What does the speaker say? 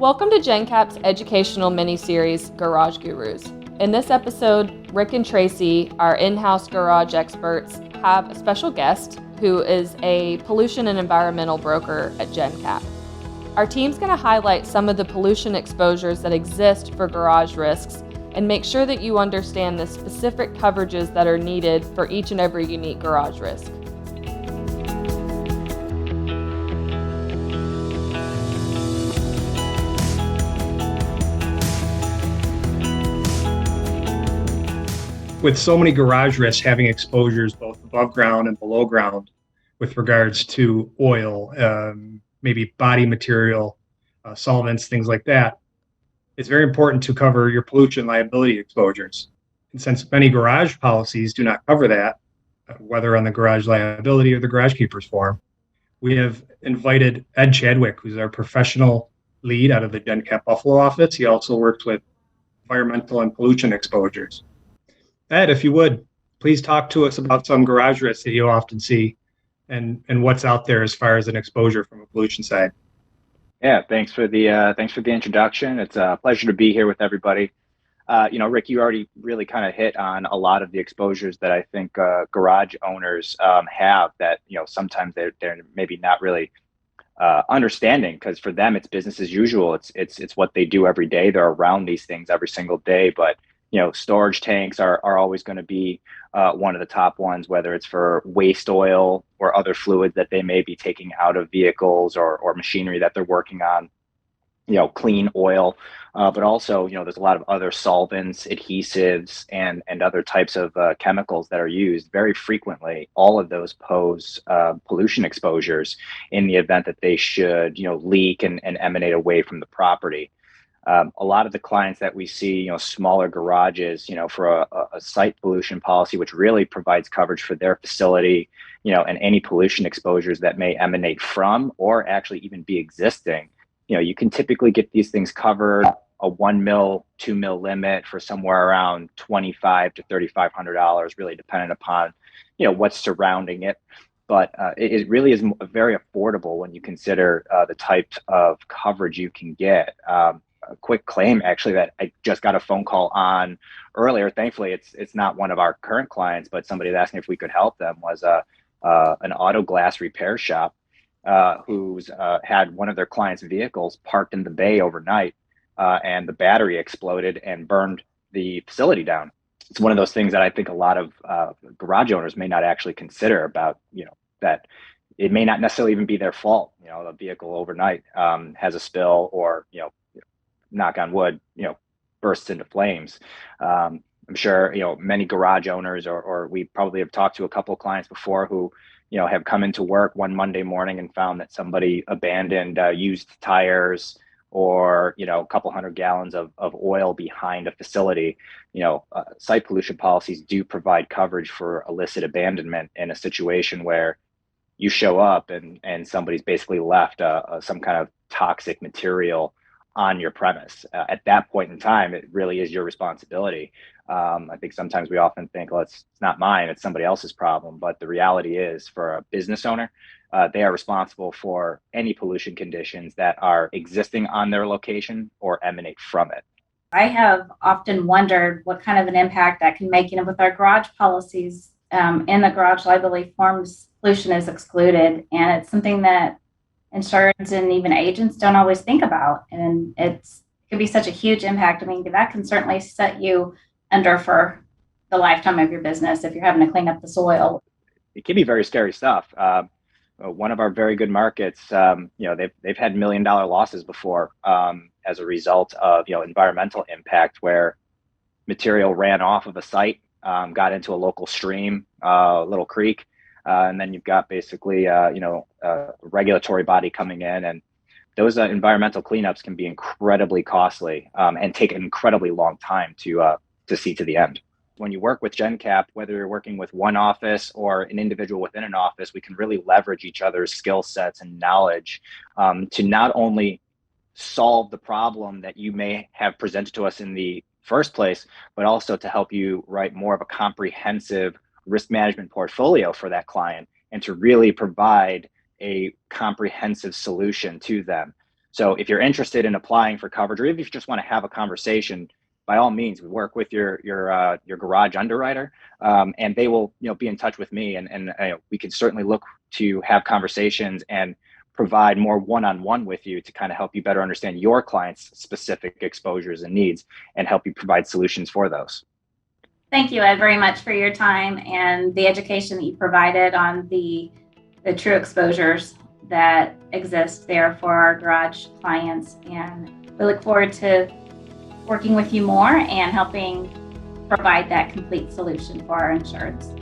Welcome to Jencap's educational mini-series, Garage Gurus. In this episode, Rick and Tracy, our in-house garage experts, have a special guest who is a pollution and environmental broker at Jencap. Our team's going to highlight some of the pollution exposures that exist for garage risks and make sure that you understand the specific coverages that are needed for each and every unique garage risk. With so many garage risks having exposures both above ground and below ground with regards to oil, maybe body material, solvents, things like that, it's very important to cover your pollution liability exposures. And since many garage policies do not cover that, whether on the garage liability or the garage keepers form, we have invited Ed Chadwick, who's our professional lead out of the Jencap Buffalo office. He also works with environmental and pollution exposures. Ed, if you would, please talk to us about some garage risks that you often see and what's out there as far as an exposure from a pollution side. Yeah, thanks for the introduction. It's a pleasure to be here with everybody. Rick, you already really kind of hit on a lot of the exposures that I think garage owners have that, sometimes they're maybe not really understanding, because for them it's business as usual. It's what they do every day. They're around these things every single day, but storage tanks are always going to be one of the top ones, whether it's for waste oil or other fluids that they may be taking out of vehicles or machinery that they're working on, clean oil. But also, there's a lot of other solvents, adhesives, and other types of chemicals that are used very frequently. All of those pose pollution exposures in the event that they should, leak and emanate away from the property. A lot of the clients that we see, smaller garages, for a site pollution policy, which really provides coverage for their facility, and any pollution exposures that may emanate from or actually even be existing. You can typically get these things covered, a 1 mil, 2 mil limit for somewhere around $2,500 to $3,500, really dependent upon, what's surrounding it. But it really is very affordable when you consider the type of coverage you can get. A quick claim, actually, that I just got a phone call on earlier. Thankfully, it's not one of our current clients, but somebody that asked me if we could help them was an auto glass repair shop who's had one of their clients' vehicles parked in the bay overnight, and the battery exploded and burned the facility down. It's one of those things that I think a lot of garage owners may not actually consider about, that it may not necessarily even be their fault. The vehicle overnight has a spill or, knock on wood, bursts into flames. I'm sure, many garage owners or we probably have talked to a couple of clients before who, have come into work one Monday morning and found that somebody abandoned used tires or, a couple 100 gallons of oil behind a facility. Site pollution policies do provide coverage for illicit abandonment in a situation where you show up and somebody's basically left some kind of toxic material on your premise. At that point in time, it really is your responsibility. I think sometimes we often think, well, it's not mine, it's somebody else's problem. But the reality is, for a business owner, they are responsible for any pollution conditions that are existing on their location or emanate from it. I have often wondered what kind of an impact that can make, with our garage policies. In the garage liability forms, pollution is excluded, and it's something that insurance and even agents don't always think about. And it can be such a huge impact. I mean, that can certainly set you under for the lifetime of your business if you're having to clean up the soil. It can be very scary stuff. One of our very good markets, they've had $1 million losses before as a result of, environmental impact, where material ran off of a site, got into a local stream, a little creek. And then you've got basically, a regulatory body coming in, and those environmental cleanups can be incredibly costly and take an incredibly long time to see to the end. When you work with Jencap, whether you're working with one office or an individual within an office, we can really leverage each other's skill sets and knowledge to not only solve the problem that you may have presented to us in the first place, but also to help you write more of a comprehensive risk management portfolio for that client and to really provide a comprehensive solution to them. So if you're interested in applying for coverage, or if you just want to have a conversation, by all means, we work with your garage underwriter, and they will be in touch with me, and we can certainly look to have conversations and provide more one-on-one with you to kind of help you better understand your client's specific exposures and needs and help you provide solutions for those. Thank you, Ed, very much for your time and the education that you provided on the true exposures that exist there for our garage clients. And we look forward to working with you more and helping provide that complete solution for our insureds.